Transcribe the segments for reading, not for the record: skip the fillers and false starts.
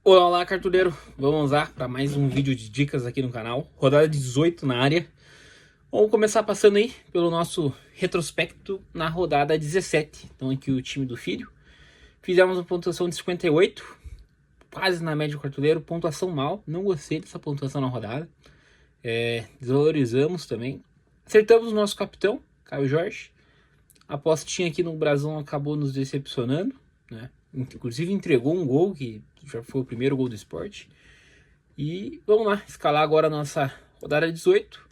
Olá, cartuleiro! Vamos lá para mais um vídeo de dicas aqui no canal. Rodada 18 na área. Vamos começar passando aí pelo nosso retrospecto na rodada 17. Então aqui o time do filho. Fizemos uma pontuação de 58, quase na média do cartuleiro. Pontuação mal, não gostei dessa pontuação na rodada. Desvalorizamos também. Acertamos o nosso capitão, Caio Jorge. A apostinha aqui no Brasão acabou nos decepcionando, né? Inclusive entregou um gol que já foi o primeiro gol do esporte. E vamos lá, escalar agora a nossa rodada 18.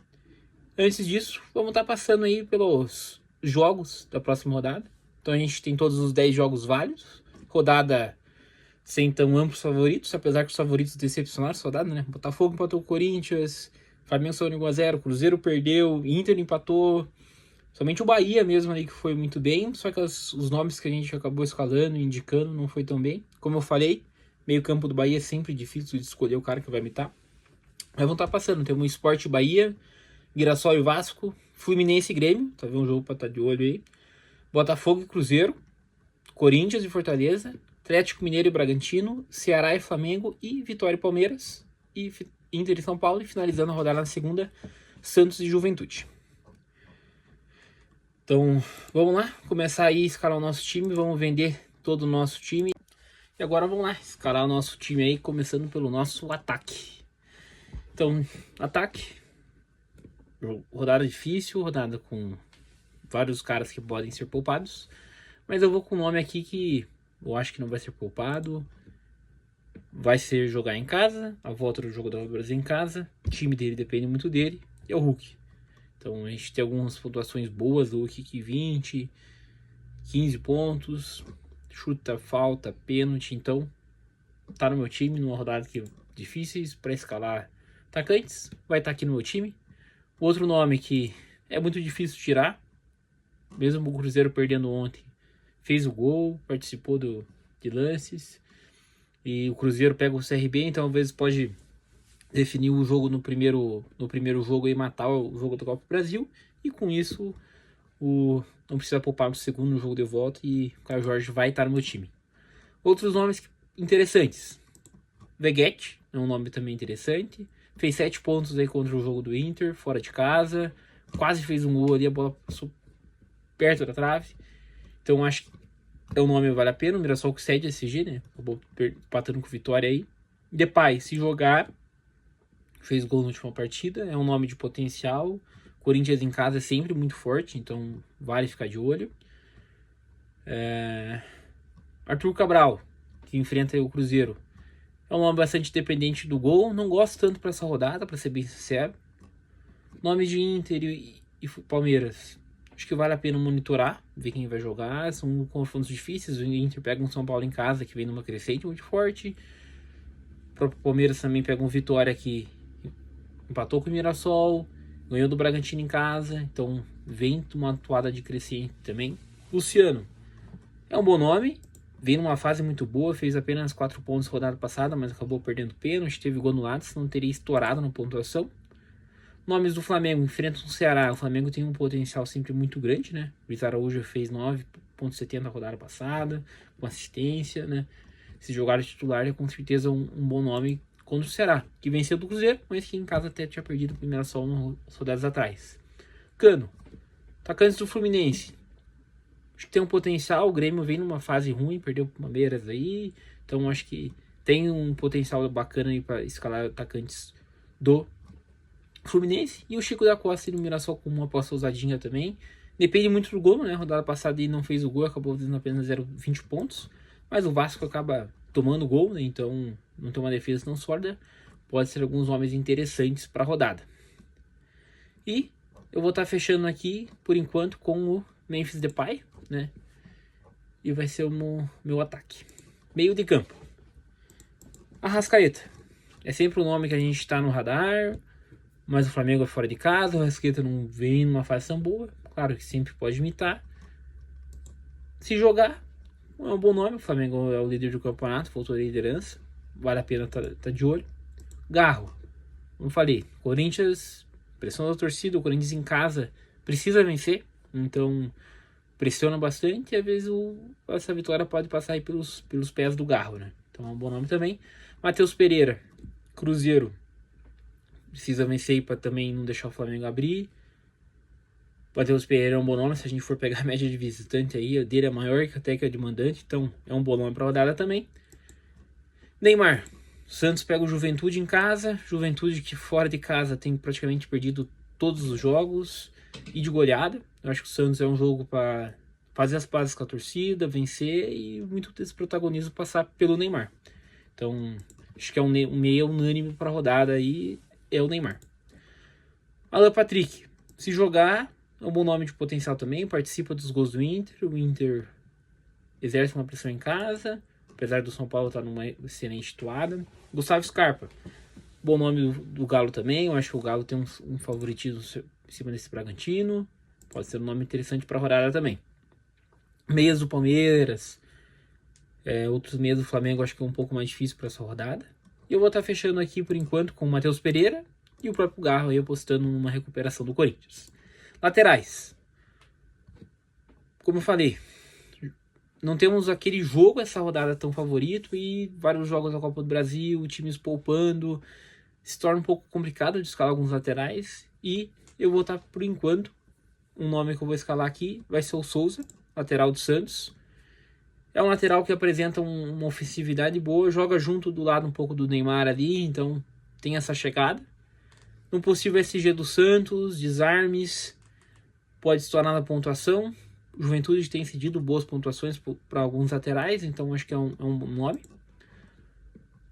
Antes disso, vamos estar passando aí pelos jogos da próxima rodada. Então a gente tem todos os 10 jogos válidos. Rodada sem tão amplos favoritos, apesar que os favoritos decepcionaram essa rodada, né? Botafogo empatou o Corinthians, Flamengo saiu 1-0, Cruzeiro perdeu, Inter empatou. Somente o Bahia mesmo ali que foi muito bem, só que os nomes que a gente acabou escalando, indicando, não foi tão bem. Como eu falei, meio campo do Bahia é sempre difícil de escolher o cara que vai imitar. Mas vão estar passando, temos Sport Bahia, Mirassol e Vasco, Fluminense e Grêmio, tá vendo um jogo pra estar de olho aí. Botafogo e Cruzeiro, Corinthians e Fortaleza, Atlético Mineiro e Bragantino, Ceará e Flamengo e Vitória e Palmeiras, e Inter e São Paulo, e finalizando a rodada na segunda, Santos e Juventude. Então, vamos lá, começar aí a escalar o nosso time, vamos vender todo o nosso time. E agora vamos lá, escalar o nosso time aí, começando pelo nosso ataque. Então, ataque, rodada difícil, rodada com vários caras que podem ser poupados. Mas eu vou com um nome aqui que eu acho que não vai ser poupado. Vai ser jogar em casa, a volta do jogo da Brasil em casa. O time dele depende muito dele, é o Hulk. Então a gente tem algumas pontuações boas do Hulk, 20, 15 pontos, chuta, falta, pênalti. Então tá no meu time, numa rodada que difíceis para escalar atacantes, vai estar aqui no meu time. Outro nome que é muito difícil tirar, mesmo o Cruzeiro perdendo ontem, fez o gol, participou de lances, e o Cruzeiro pega o CRB, então às vezes pode definir o jogo no primeiro jogo e matar o jogo do Copa do Brasil, e com isso não precisa poupar no segundo jogo de volta, e o Caio Jorge vai estar no meu time. Outros nomes interessantes, Veguete é um nome também interessante, fez 7 pontos aí contra o jogo do Inter, fora de casa, quase fez um gol ali, a bola passou perto da trave, então acho que é um nome que vale a pena. O Mirassol que cede SG, né, acabou empatando com Vitória aí. Depay, se jogar, fez gol na última partida, é um nome de potencial. Corinthians em casa é sempre muito forte, então vale ficar de olho. Arthur Cabral, que enfrenta o Cruzeiro, é um nome bastante dependente do gol, não gosto tanto para essa rodada, para ser bem sincero. Nome de Inter e Palmeiras, acho que vale a pena monitorar, ver quem vai jogar, são confrontos difíceis. O Inter pega um São Paulo em casa, que vem numa crescente muito forte. O próprio Palmeiras também pega um Vitória que empatou com o Mirassol, ganhou do Bragantino em casa, então vem uma atuada de crescente também. Luciano é um bom nome, vem numa fase muito boa, fez apenas 4 pontos na rodada passada, mas acabou perdendo pênalti, teve gol no lado, senão teria estourado na pontuação. Nomes do Flamengo, enfrentam o Ceará. O Flamengo tem um potencial sempre muito grande, né? O Luiz Araújo fez 9,70 na rodada passada, com assistência, né? Se jogar de titular é com certeza um bom nome contra o Ceará, que venceu do Cruzeiro, mas que em casa até tinha perdido o primeiro sol nas rodadas atrás. Cano, atacantes do Fluminense, acho que tem um potencial. O Grêmio vem numa fase ruim, perdeu o Palmeiras aí, então acho que tem um potencial bacana aí para escalar atacantes do Fluminense. E o Chico da Costa e no Mirassol com uma aposta ousadinha também. Depende muito do gol, né? Rodada passada ele não fez o gol, acabou fazendo apenas 0,20 pontos. Mas o Vasco acaba tomando gol, né? Então não tem uma defesa tão sólida. Pode ser alguns nomes interessantes para a rodada. E eu vou estar fechando aqui, por enquanto, com o Memphis Depay, né? E vai ser o meu ataque. Meio de campo. Arrascaeta. É sempre um nome que a gente está no radar, mas o Flamengo é fora de casa, o Arrascaeta não vem numa fase tão boa. Claro que sempre pode imitar. Se jogar, é um bom nome. O Flamengo é o líder do campeonato, voltou à liderança. Vale a pena tá de olho. Garro, como falei, Corinthians, pressão da torcida, o Corinthians em casa precisa vencer, então pressiona bastante, e às vezes essa vitória pode passar aí pelos pés do Garro, né? Então é um bom nome também. Matheus Pereira, Cruzeiro. Precisa vencer aí para também não deixar o Flamengo abrir. Matheus Pereira é um bom nome. Se a gente for pegar a média de visitante aí, a dele é maior que até que a de mandante. Então é um bom nome para rodada também. Neymar. Santos pega o Juventude em casa. Juventude que fora de casa tem praticamente perdido todos os jogos e de goleada. Eu acho que o Santos é um jogo para fazer as pazes com a torcida, vencer e muito desse protagonismo passar pelo Neymar. Então, acho que é um meio unânime para a rodada aí, é o Neymar. Alan Patrick, se jogar, é um bom nome de potencial também, participa dos gols do Inter, o Inter exerce uma pressão em casa, apesar do São Paulo estar numa excelente toada. Gustavo Scarpa, bom nome do Galo também, eu acho que o Galo tem um favoritismo em cima desse Bragantino, pode ser um nome interessante para a rodada também. Meias do Palmeiras, outros meias do Flamengo, acho que é um pouco mais difícil para essa rodada. E eu vou estar fechando aqui por enquanto com o Matheus Pereira e o próprio Garro aí apostando numa recuperação do Corinthians. Laterais, como eu falei, não temos aquele jogo essa rodada tão favorito e vários jogos da Copa do Brasil, times poupando, se torna um pouco complicado de escalar alguns laterais e eu vou estar por enquanto, um nome que eu vou escalar aqui vai ser o Souza, lateral do Santos. É um lateral que apresenta uma ofensividade boa, joga junto do lado um pouco do Neymar ali, então tem essa chegada. No possível SG do Santos, desarmes, pode se tornar na pontuação. O Juventude tem cedido boas pontuações para alguns laterais, então acho que é um bom nome.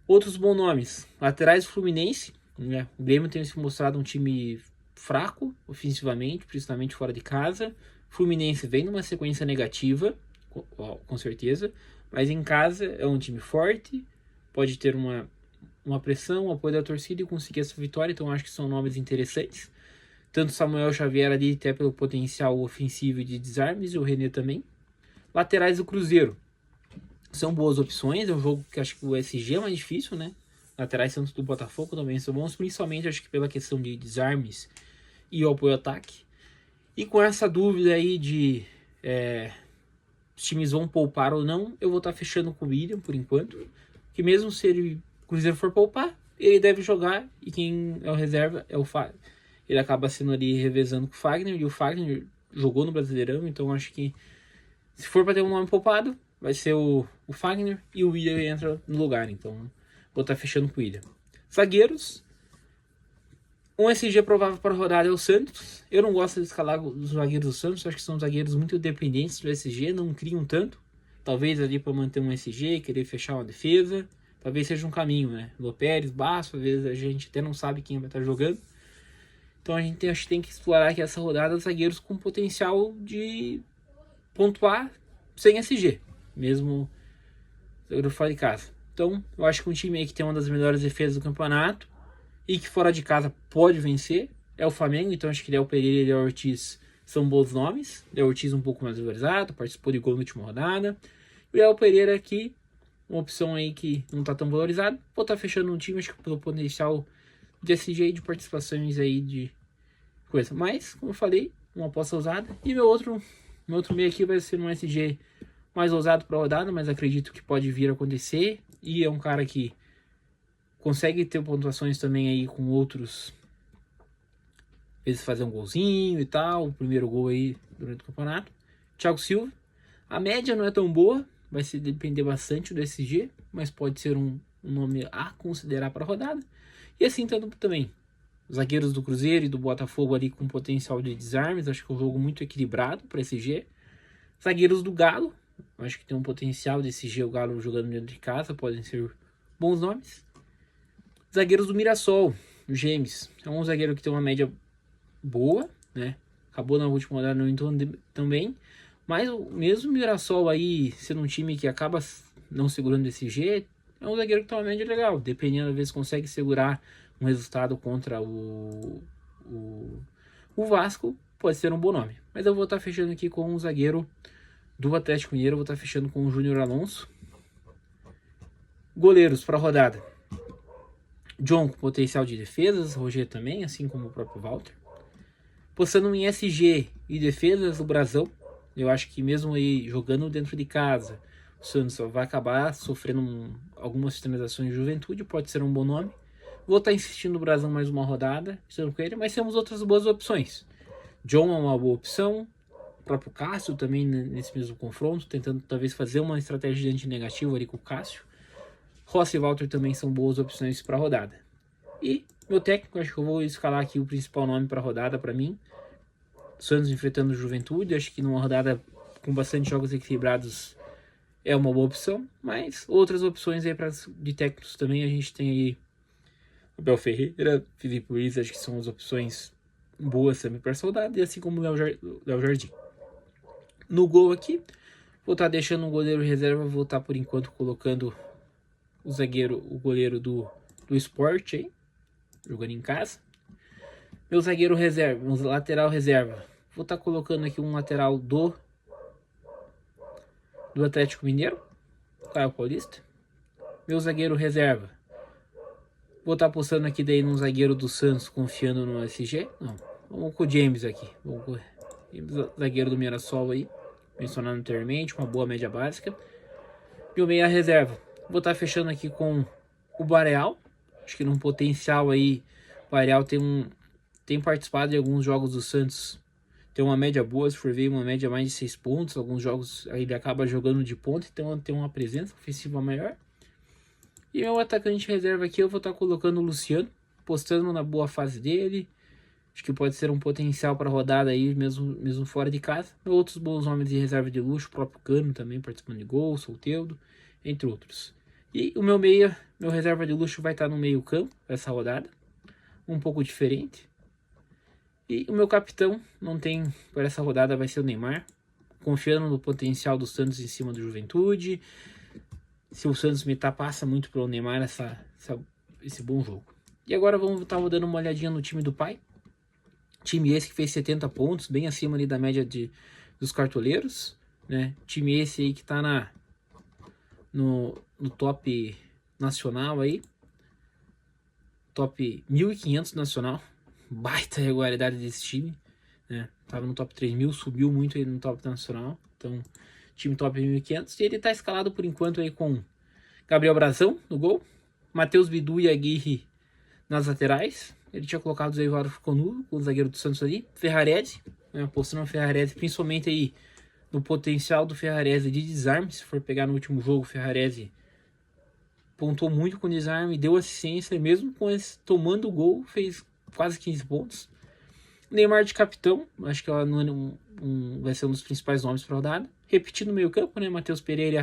Outros bons nomes, laterais do Fluminense. Né? O Grêmio tem se mostrado um time fraco ofensivamente, principalmente fora de casa. Fluminense vem numa sequência negativa, com certeza, mas em casa é um time forte, pode ter uma pressão, um apoio da torcida e conseguir essa vitória, então acho que são nomes interessantes. Tanto Samuel Xavier ali, até pelo potencial ofensivo de desarmes, e o René também. Laterais do Cruzeiro, são boas opções, é um jogo que acho que o SG é mais difícil, né? Laterais Santos do Botafogo também são bons, principalmente acho que pela questão de desarmes e o apoio ao ataque. E com essa dúvida aí de os times vão poupar ou não, eu vou estar fechando com o William por enquanto. Que mesmo se o Cruzeiro for poupar, ele deve jogar e quem é o reserva é o Fagner. Ele acaba sendo ali revezando com o Fagner e o Fagner jogou no Brasileirão, então acho que se for para ter um nome poupado, vai ser o Fagner e o William entra no lugar. Então vou estar fechando com o William. Zagueiros. Um SG provável para a rodada é o Santos. Eu não gosto de escalar os zagueiros do Santos. Acho que são zagueiros muito dependentes do SG. Não criam tanto. Talvez ali para manter um SG, querer fechar uma defesa. Talvez seja um caminho, né? Lopérez, Basso. Às vezes a gente até não sabe quem vai estar jogando. Então a gente acho que tem que explorar aqui essa rodada zagueiros com potencial de pontuar sem SG. Mesmo zagueiro fora de casa. Então eu acho que um time aí que tem uma das melhores defesas do campeonato e que fora de casa pode vencer é o Flamengo, então acho que Léo Pereira e Léo Ortiz são bons nomes. Léo Ortiz um pouco mais valorizado, participou de gol na última rodada. E o Léo Pereira aqui, uma opção aí que não está tão valorizado. Vou estar fechando um time, acho que pelo potencial de SG de participações aí de coisa. Mas, como eu falei, uma aposta ousada. E meu outro meio aqui vai ser um SG mais ousado para a rodada, mas acredito que pode vir a acontecer. E é um cara que consegue ter pontuações também aí com outros, às vezes fazer um golzinho e tal, o primeiro gol aí durante o campeonato. Thiago Silva, a média não é tão boa, vai se depender bastante do SG, mas pode ser um nome a considerar para a rodada. E assim tanto também, os zagueiros do Cruzeiro e do Botafogo ali com potencial de desarmes, acho que é um jogo muito equilibrado para SG. Zagueiros do Galo, acho que tem um potencial de SG, o Galo jogando dentro de casa, podem ser bons nomes. Zagueiros do Mirassol, o James, é um zagueiro que tem uma média boa, né? Acabou na última rodada não indo tão bem, mas mesmo o Mirassol aí sendo um time que acaba não segurando esse G, é um zagueiro que tem uma média legal, dependendo, às vezes consegue segurar um resultado contra o Vasco, pode ser um bom nome. Mas eu vou estar fechando aqui com um zagueiro do Atlético Mineiro, vou estar fechando com o Júnior Alonso. Goleiros para a rodada. John com potencial de defesas, Roger também, assim como o próprio Walter. Postando em SG e defesas do Brasão, eu acho que mesmo aí jogando dentro de casa, O Santos vai acabar sofrendo algumas finalizações de Juventude, pode ser um bom nome. Vou estar insistindo no Brasão mais uma rodada, com ele, mas temos outras boas opções. John é uma boa opção, o próprio Cássio também nesse mesmo confronto, tentando talvez fazer uma estratégia de anti-negativo ali com o Cássio. Rossi e Walter também são boas opções para a rodada. E meu técnico, acho que eu vou escalar aqui o principal nome para a rodada para mim. Santos enfrentando o Juventude, acho que numa rodada com bastante jogos equilibrados é uma boa opção, mas outras opções aí de técnicos também, a gente tem aí Abel Ferreira, Felipe Luiz, acho que são as opções boas também para essa rodada, e assim como o Léo Jardim. No gol aqui, vou estar deixando um goleiro reserva, vou estar por enquanto colocando o goleiro do Sport aí, jogando em casa. Meu zagueiro reserva, meu lateral reserva, vou estar colocando aqui um lateral do Atlético Mineiro, Caio Paulista. Meu zagueiro reserva, vou estar apostando aqui daí num zagueiro do Santos, confiando no SG. Não, vamos com o James aqui. Vamos com o zagueiro do Mirassol aí, mencionado anteriormente, uma boa média básica. Meu meia reserva, vou estar fechando aqui com o Bareal. Acho que num potencial aí, o Bareal tem participado de alguns jogos do Santos. Tem uma média boa, se for ver, uma média mais de 6 pontos. Alguns jogos aí ele acaba jogando de ponta, então tem uma presença ofensiva maior. E meu atacante reserva aqui, eu vou estar colocando o Luciano, postando na boa fase dele. Acho que pode ser um potencial para a rodada aí, mesmo fora de casa. Outros bons nomes de reserva de luxo, o próprio Cano também participando de gol, Soteldo, entre outros. E o meu reserva de luxo vai estar no meio campo, essa rodada. Um pouco diferente. E o meu capitão, para essa rodada, vai ser o Neymar. Confiando no potencial do Santos em cima do Juventude. Se o Santos passa muito pelo Neymar esse bom jogo. E agora vamos estar dando uma olhadinha no time do pai. Time esse que fez 70 pontos, bem acima ali da média dos cartoleiros. Né? Time esse aí que está no top nacional aí. Top 1.500 nacional. Baita regularidade desse time. Né? Tava no top 3.000, subiu muito aí no top nacional. Então, time top 1.500. E ele tá escalado por enquanto aí com Gabriel Brazão no gol. Matheus Bidu e Aguirre nas laterais. Ele tinha colocado o Zé Ivaldo, ficou nulo com o zagueiro do Santos ali. Ferrarese, né? Apostando no Ferrarese, principalmente aí no potencial do Ferrarese de desarme. Se for pegar no último jogo, o Ferrarese pontuou muito com desarme, deu assistência, mesmo tomando o gol, fez quase 15 pontos. Neymar de capitão, acho que ela vai ser um dos principais nomes para a rodada. Repetindo o meio campo, né? Matheus Pereira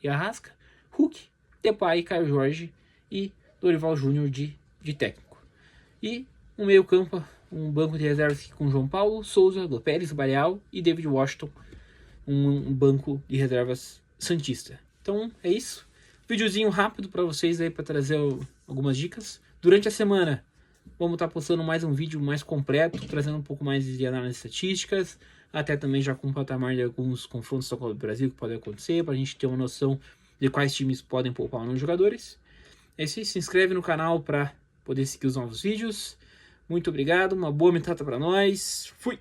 e Arrasca. Hulk, Depay, Caio Jorge e Dorival Júnior de técnico. E um meio campo, um banco de reservas aqui com João Paulo, Souza, Lopérez, Bareal e David Washington. Um banco de reservas santista. Então é isso. Videozinho rápido para vocês aí, para trazer algumas dicas. Durante a semana vamos estar postando mais um vídeo mais completo, trazendo um pouco mais de análise estatísticas, até também já com o patamar de alguns confrontos da Copa do Brasil que podem acontecer, para a gente ter uma noção de quais times podem poupar os jogadores. É isso aí, se inscreve no canal para poder seguir os novos vídeos. Muito obrigado, uma boa metade para nós. Fui!